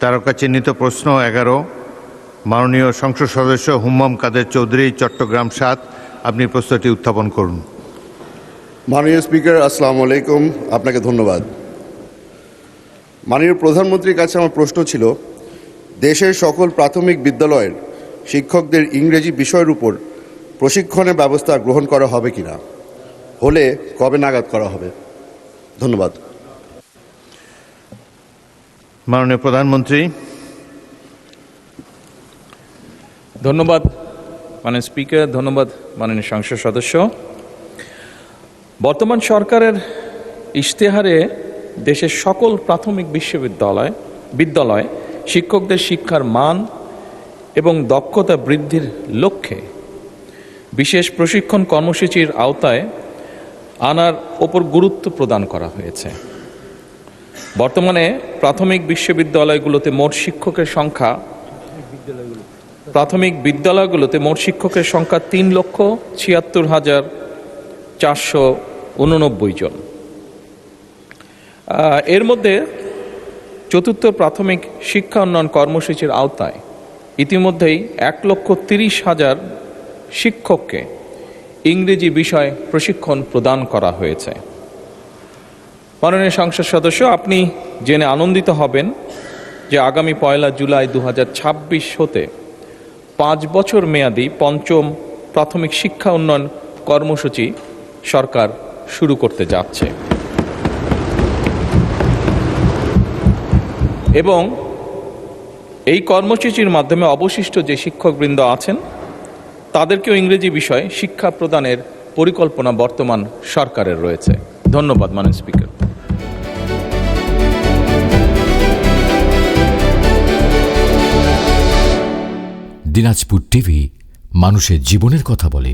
তারকা চিহ্নিত প্রশ্ন 11 মাননীয় সংসদ সদস্য হুম্মাম কাদের চৌধুরী, চট্টগ্রাম 7। আপনি প্রশ্নটি উত্থাপন করুন। মাননীয় স্পিকার, আসসালামু আলাইকুম। আপনাকে ধন্যবাদ। মাননীয় প্রধানমন্ত্রীর কাছে আমার প্রশ্ন ছিল, দেশের সকল প্রাথমিক বিদ্যালয়ের শিক্ষকদের ইংরেজি বিষয়ের উপর প্রশিক্ষণের ব্যবস্থা গ্রহণ করা হবে কিনা, হলে কবে নাগাদ করা হবে? ধন্যবাদ। মাননীয় প্রধানমন্ত্রী। ধন্যবাদ মাননীয় স্পিকার, ধন্যবাদ মাননীয় সংসদ সদস্য। বর্তমান সরকারের ইশতেহারে দেশের সকল প্রাথমিক বিদ্যালয় শিক্ষকদের শিক্ষার মান এবং দক্ষতা বৃদ্ধির লক্ষ্যে বিশেষ প্রশিক্ষণ কর্মসূচির আওতায় আনার ওপর গুরুত্ব প্রদান করা হয়েছে। বর্তমানে প্রাথমিক বিদ্যালয়গুলোতে মোট শিক্ষকের সংখ্যা 3,76,489 জন। এর মধ্যে চতুর্থ প্রাথমিক শিক্ষা উন্নয়ন কর্মসূচির আওতায় ইতিমধ্যেই 1,30,000 শিক্ষককে ইংরেজি বিষয়ে প্রশিক্ষণ প্রদান করা হয়েছে। মাননীয় সংসদ সদস্য, আপনি জেনে আনন্দিত হবেন যে আগামী 1 জুলাই 2026 হতে 5 বছর মেয়াদী পঞ্চম প্রাথমিক শিক্ষা উন্নয়ন কর্মসূচি সরকার শুরু করতে যাচ্ছে এবং এই কর্মসূচির মাধ্যমে অবশিষ্ট যে শিক্ষকবৃন্দ আছেন তাদেরকেও ইংরেজি বিষয়ে শিক্ষা প্রদানের পরিকল্পনা বর্তমান সরকারের রয়েছে। ধন্যবাদ মাননীয় স্পিকার। দিনাজপুর টিভি, মানুষের জীবনের কথা বলে।